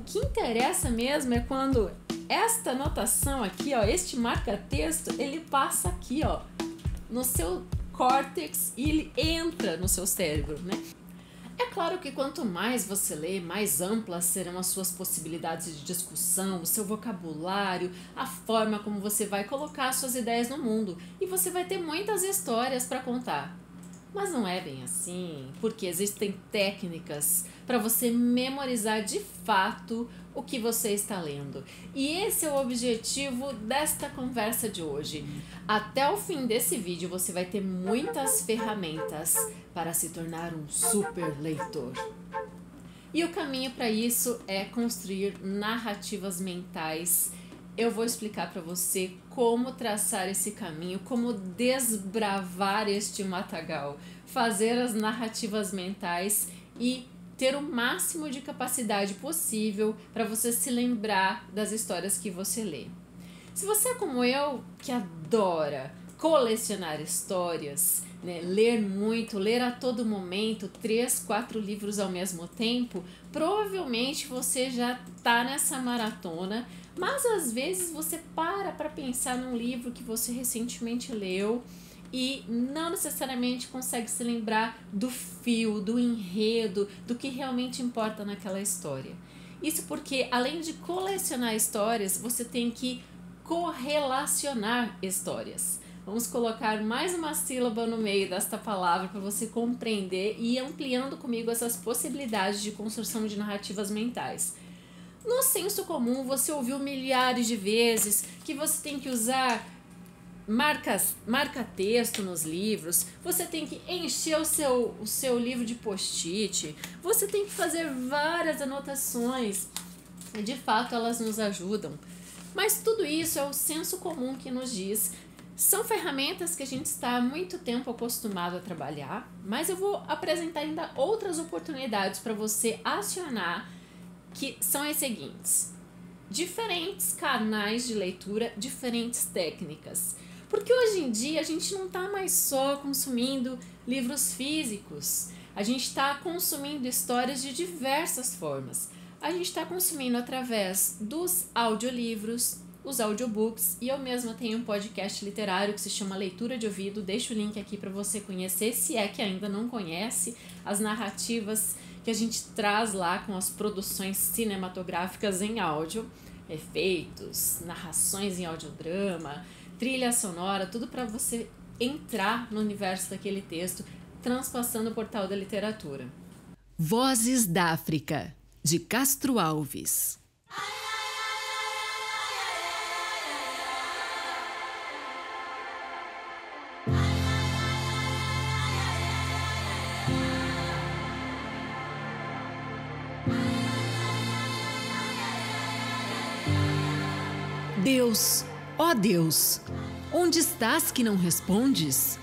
que interessa mesmo é quando esta anotação aqui, ó, este marca-texto, ele passa aqui, ó, no seu córtex e ele entra no seu cérebro, né? É claro que quanto mais você lê, mais amplas serão as suas possibilidades de discussão, o seu vocabulário, a forma como você vai colocar as suas ideias no mundo, e você vai ter muitas histórias para contar. Mas não é bem assim, porque existem técnicas para você memorizar de fato o que você está lendo. E esse é o objetivo desta conversa de hoje. Até o fim desse vídeo você vai ter muitas ferramentas para se tornar um super leitor. E o caminho para isso é construir narrativas mentais. Eu vou explicar para você como traçar esse caminho, como desbravar este matagal, fazer as narrativas mentais e ter o máximo de capacidade possível para você se lembrar das histórias que você lê. Se você é como eu, que adora colecionar histórias, né, ler muito, ler a todo momento, 3, 4 livros ao mesmo tempo, provavelmente você já está nessa maratona, mas às vezes você para pensar num livro que você recentemente leu e não necessariamente consegue se lembrar do fio, do enredo, do que realmente importa naquela história. Isso porque, além de colecionar histórias, você tem que correlacionar histórias. Vamos colocar mais uma sílaba no meio desta palavra para você compreender e ir ampliando comigo essas possibilidades de construção de narrativas mentais. No senso comum, você ouviu milhares de vezes que você tem que usar marca-texto nos livros, você tem que encher o seu livro de post-it, você tem que fazer várias anotações. De fato, elas nos ajudam. Mas tudo isso é o senso comum que nos diz. São ferramentas que a gente está há muito tempo acostumado a trabalhar, mas eu vou apresentar ainda outras oportunidades para você acionar, que são as seguintes: diferentes canais de leitura, diferentes técnicas. Porque hoje em dia a gente não está mais só consumindo livros físicos, a gente está consumindo histórias de diversas formas. A gente está consumindo através dos audiolivros, os audiobooks, e eu mesma tenho um podcast literário que se chama Leitura de Ouvido. Deixo o link aqui para você conhecer, se é que ainda não conhece, as narrativas que a gente traz lá com as produções cinematográficas em áudio, efeitos, narrações em audiodrama, trilha sonora, tudo para você entrar no universo daquele texto, transpassando o portal da literatura. Vozes da África, de Castro Alves. Deus, ó Deus, onde estás que não respondes?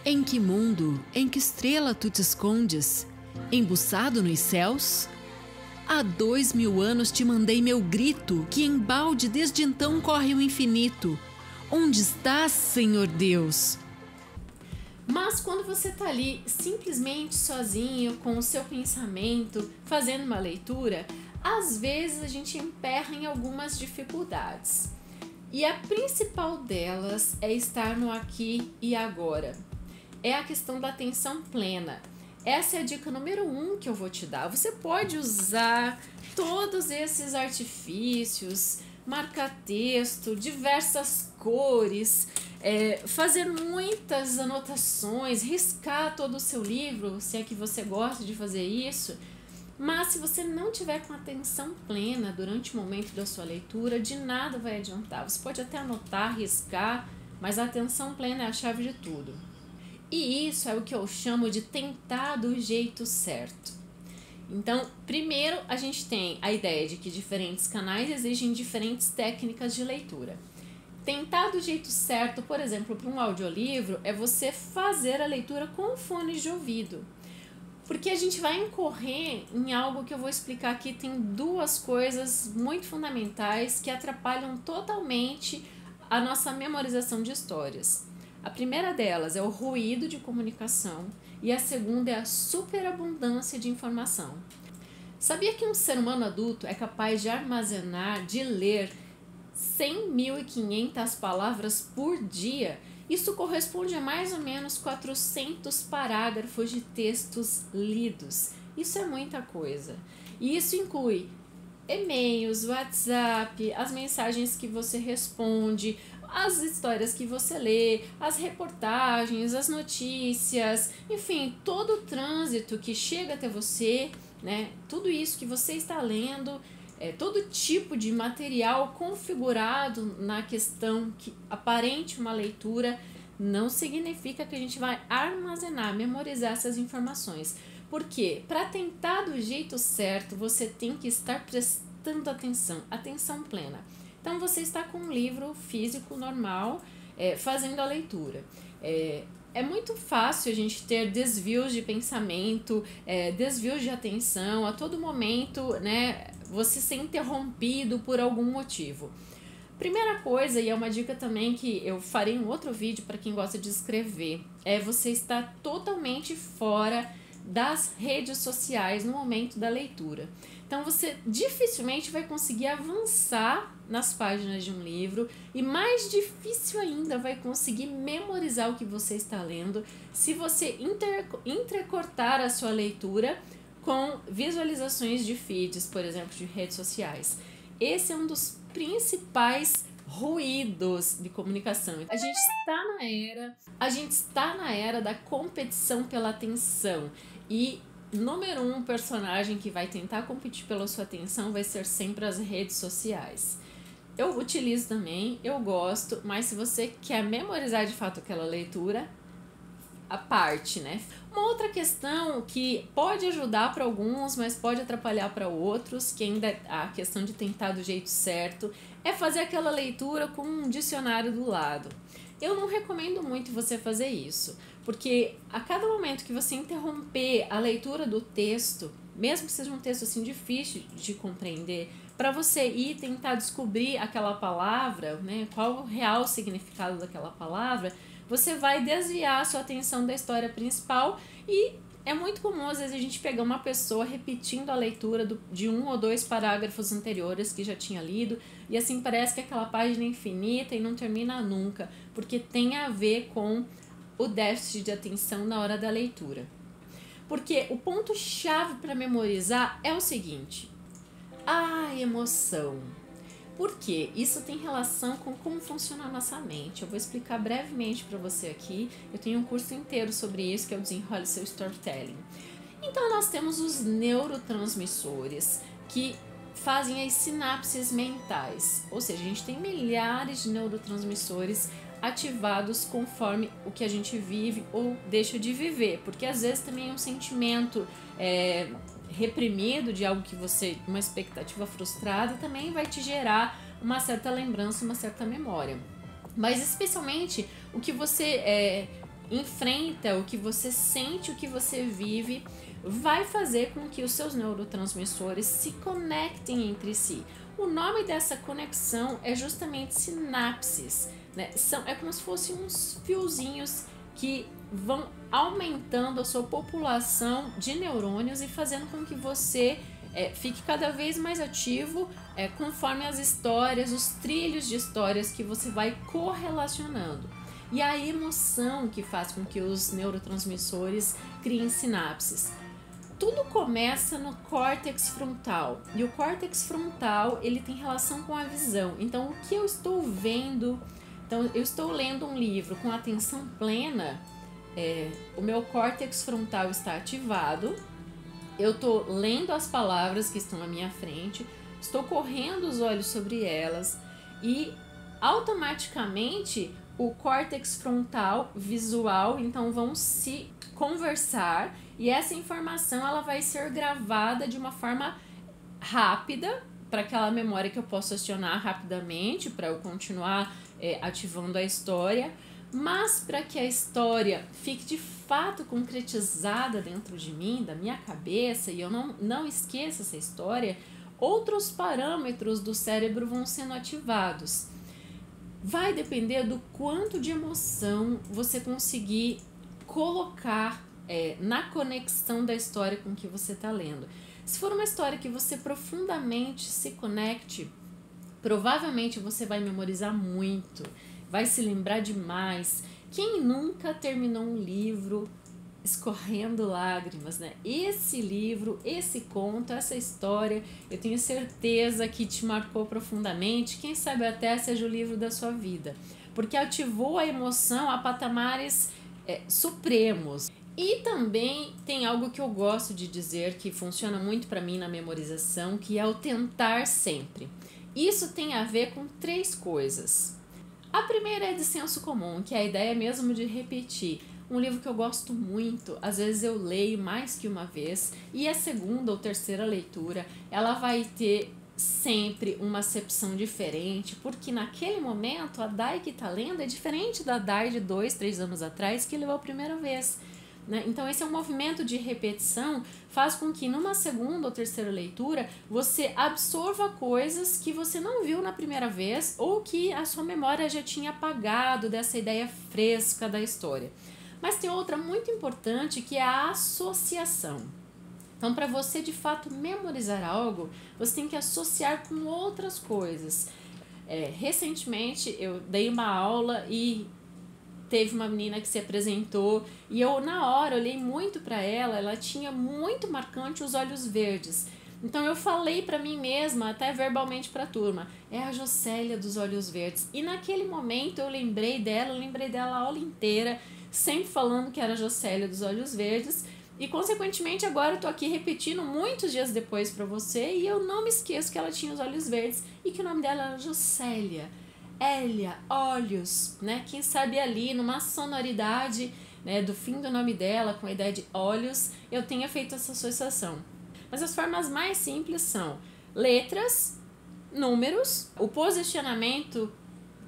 Em que mundo, em que estrela tu te escondes? Embuçado nos céus? Há 2000 anos te mandei meu grito, que embalde desde então corre o infinito. Onde estás, Senhor Deus? Mas quando você está ali simplesmente sozinho, com o seu pensamento, fazendo uma leitura, às vezes a gente emperra em algumas dificuldades. E a principal delas é estar no aqui e agora. É a questão da atenção plena. Essa é a dica número 1 que eu vou te dar. Você pode usar todos esses artifícios, marca-texto, diversas cores, fazer muitas anotações, riscar todo o seu livro, se é que você gosta de fazer isso. Mas se você não tiver com atenção plena durante o momento da sua leitura, de nada vai adiantar. Você pode até anotar, riscar, mas a atenção plena é a chave de tudo. E isso é o que eu chamo de tentar do jeito certo. Então, primeiro a gente tem a ideia de que diferentes canais exigem diferentes técnicas de leitura. Tentar do jeito certo, por exemplo, para um audiolivro, é você fazer a leitura com fones de ouvido. Porque a gente vai incorrer em algo que eu vou explicar aqui. Tem 2 coisas muito fundamentais que atrapalham totalmente a nossa memorização de histórias. A primeira delas é o ruído de comunicação e a segunda é a superabundância de informação. Sabia que um ser humano adulto é capaz de armazenar, de ler 100.500 palavras por dia? Isso corresponde a mais ou menos 400 parágrafos de textos lidos. Isso é muita coisa. E isso inclui e-mails, WhatsApp, as mensagens que você responde, as histórias que você lê, as reportagens, as notícias, enfim, todo o trânsito que chega até você, né? Tudo isso que você está lendo, todo tipo de material configurado na questão que aparente uma leitura, não significa que a gente vai armazenar, memorizar essas informações. Porque para tentar do jeito certo, você tem que estar prestando atenção plena. Então você está com um livro físico normal, fazendo a leitura. É muito fácil a gente ter desvios de pensamento, desvios de atenção, a todo momento, né, você ser interrompido por algum motivo. Primeira coisa, e é uma dica também que eu farei um outro vídeo para quem gosta de escrever, é você estar totalmente fora das redes sociais no momento da leitura. Então você dificilmente vai conseguir avançar nas páginas de um livro e mais difícil ainda vai conseguir memorizar o que você está lendo se você entrecortar a sua leitura com visualizações de feeds, por exemplo, de redes sociais. Esse é um dos principais ruídos de comunicação. A gente está na era da competição pela atenção e número 1 personagem que vai tentar competir pela sua atenção vai ser sempre as redes sociais. Eu utilizo também, eu gosto, mas se você quer memorizar de fato aquela leitura, a parte, né? Uma outra questão que pode ajudar para alguns, mas pode atrapalhar para outros, que ainda é a questão de tentar do jeito certo, é fazer aquela leitura com um dicionário do lado. Eu não recomendo muito você fazer isso, porque a cada momento que você interromper a leitura do texto, mesmo que seja um texto assim difícil de compreender, para você ir tentar descobrir aquela palavra, né, qual o real significado daquela palavra, você vai desviar a sua atenção da história principal e é muito comum às vezes a gente pegar uma pessoa repetindo a leitura de 1 ou 2 parágrafos anteriores que já tinha lido e assim parece que aquela página é infinita e não termina nunca, porque tem a ver com o déficit de atenção na hora da leitura. Porque o ponto-chave para memorizar é o seguinte: a emoção. Por quê? Isso tem relação com como funciona a nossa mente. Eu vou explicar brevemente para você aqui. Eu tenho um curso inteiro sobre isso, que é o Desenrole Seu Storytelling. Então, nós temos os neurotransmissores que fazem as sinapses mentais. Ou seja, a gente tem milhares de neurotransmissores ativados conforme o que a gente vive ou deixa de viver. Porque às vezes também é um sentimento reprimido de algo que você, uma expectativa frustrada, também vai te gerar uma certa lembrança, uma certa memória. Mas especialmente o que você enfrenta, o que você sente, o que você vive, vai fazer com que os seus neurotransmissores se conectem entre si. O nome dessa conexão é justamente sinapses, né? É como se fossem uns fiozinhos que vão aumentando a sua população de neurônios e fazendo com que você fique cada vez mais ativo conforme as histórias, os trilhos de histórias que você vai correlacionando. E a emoção que faz com que os neurotransmissores criem sinapses. Tudo começa no córtex frontal, e o córtex frontal ele tem relação com a visão. Então, o que eu estou vendo? Então, eu estou lendo um livro com atenção plena, o meu córtex frontal está ativado, eu estou lendo as palavras que estão na minha frente, estou correndo os olhos sobre elas e automaticamente o córtex frontal visual então vão se conversar e essa informação ela vai ser gravada de uma forma rápida para aquela memória que eu posso acionar rapidamente para eu continuar ativando a história, mas para que a história fique de fato concretizada dentro de mim, da minha cabeça, e eu não esqueça essa história, outros parâmetros do cérebro vão sendo ativados. Vai depender do quanto de emoção você conseguir colocar na conexão da história com que você está lendo. Se for uma história que você profundamente se conecte, provavelmente você vai memorizar muito, vai se lembrar demais. Quem nunca terminou um livro escorrendo lágrimas, né? Esse livro, esse conto, essa história, eu tenho certeza que te marcou profundamente. Quem sabe até seja o livro da sua vida, porque ativou a emoção a patamares supremos. E também tem algo que eu gosto de dizer que funciona muito para mim na memorização, que é o tentar sempre. Isso tem a ver com 3 coisas. A primeira é de senso comum, que é a ideia mesmo de repetir. Um livro que eu gosto muito, às vezes eu leio mais que uma vez, e a segunda ou terceira leitura, ela vai ter sempre uma acepção diferente, porque naquele momento a Dai que está lendo é diferente da Dai de 2, 3 anos atrás que leu a primeira vez, né? Então esse é um movimento de repetição, faz com que numa segunda ou terceira leitura você absorva coisas que você não viu na primeira vez ou que a sua memória já tinha apagado dessa ideia fresca da história. Mas tem outra muito importante, que é a associação. Então, para você de fato memorizar algo, você tem que associar com outras coisas. Recentemente eu dei uma aula e teve uma menina que se apresentou e eu na hora olhei muito para ela tinha muito marcante os olhos verdes. Então eu falei para mim mesma, até verbalmente para a turma, é a Jocélia dos olhos verdes. E naquele momento eu lembrei dela a aula inteira, sempre falando que era a Jocélia dos olhos verdes. E consequentemente agora eu tô aqui repetindo muitos dias depois para você e eu não me esqueço que ela tinha os olhos verdes e que o nome dela era Jocélia. Hélia, olhos, né? Quem sabe ali numa sonoridade, né, do fim do nome dela com a ideia de olhos, eu tenha feito essa associação. Mas as formas mais simples são letras, números, o posicionamento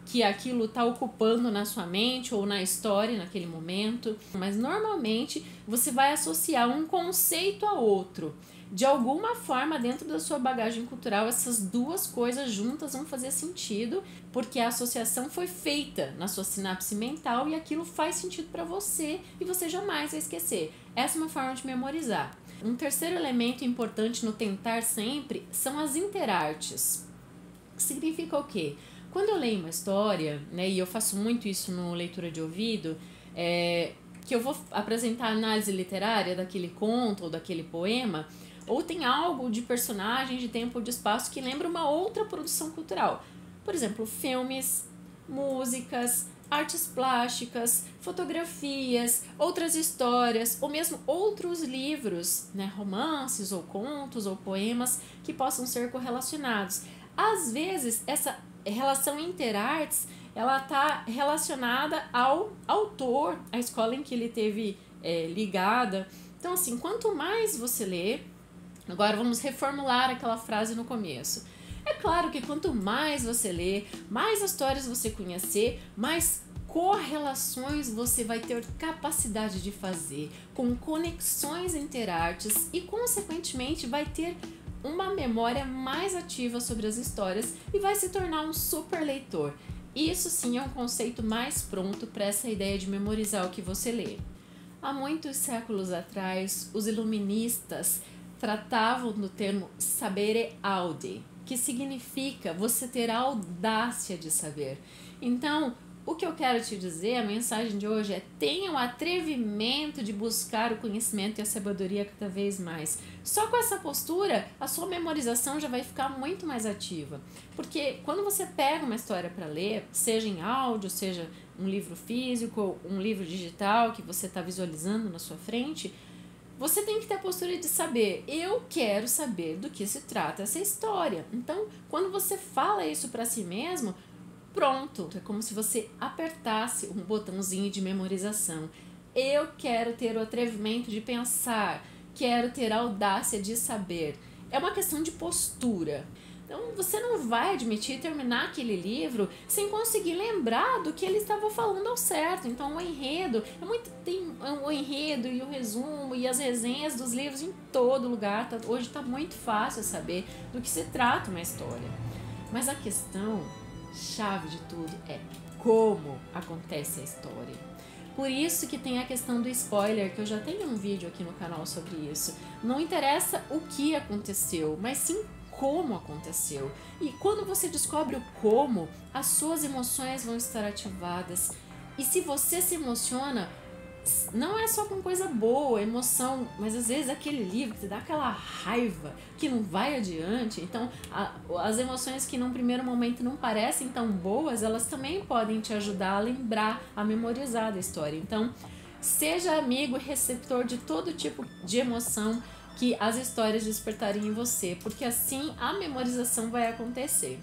que aquilo está ocupando na sua mente ou na história naquele momento. Mas normalmente você vai associar um conceito a outro. De alguma forma, dentro da sua bagagem cultural, essas duas coisas juntas vão fazer sentido, porque a associação foi feita na sua sinapse mental e aquilo faz sentido para você e você jamais vai esquecer. Essa é uma forma de memorizar. Um terceiro elemento importante no tentar sempre são as interartes. Que significa o quê? Quando eu leio uma história, né, e eu faço muito isso no leitura de ouvido, que eu vou apresentar a análise literária daquele conto ou daquele poema, ou tem algo de personagem, de tempo ou de espaço que lembra uma outra produção cultural. Por exemplo, filmes, músicas, artes plásticas, fotografias, outras histórias, ou mesmo outros livros, né, romances ou contos ou poemas que possam ser correlacionados. Às vezes, essa relação interartes, ela está relacionada ao autor, à escola em que ele teve ligada. Então, assim, quanto mais você lê, agora vamos reformular aquela frase no começo. É claro que quanto mais você lê, mais histórias você conhecer, mais correlações você vai ter capacidade de fazer, com conexões interartes e, consequentemente, vai ter uma memória mais ativa sobre as histórias e vai se tornar um super leitor. Isso sim é um conceito mais pronto para essa ideia de memorizar o que você lê. Há muitos séculos atrás, os iluministas tratavam do termo sapere aude, que significa você ter a audácia de saber. Então, o que eu quero te dizer, a mensagem de hoje é: tenha o atrevimento de buscar o conhecimento e a sabedoria cada vez mais. Só com essa postura, a sua memorização já vai ficar muito mais ativa. Porque quando você pega uma história para ler, seja em áudio, seja um livro físico, um livro digital que você está visualizando na sua frente, você tem que ter a postura de saber, eu quero saber do que se trata essa história. Então, quando você fala isso para si mesmo, pronto, é como se você apertasse um botãozinho de memorização. Eu quero ter o atrevimento de pensar, quero ter a audácia de saber. É uma questão de postura. Então você não vai admitir terminar aquele livro sem conseguir lembrar do que ele estava falando ao certo. Então o enredo, tem o enredo e o resumo e as resenhas dos livros em todo lugar. Hoje está muito fácil saber do que se trata uma história. Mas a questão chave de tudo é como acontece a história. Por isso que tem a questão do spoiler, que eu já tenho um vídeo aqui no canal sobre isso. Não interessa o que aconteceu, mas sim como aconteceu. E quando você descobre o como, as suas emoções vão estar ativadas. E se você se emociona, não é só com coisa boa, emoção, mas às vezes aquele livro que te dá aquela raiva que não vai adiante. Então, as emoções que num primeiro momento não parecem tão boas, elas também podem te ajudar a lembrar, a memorizar da história. Então, seja amigo e receptor de todo tipo de emoção que as histórias despertarem em você, porque assim a memorização vai acontecer.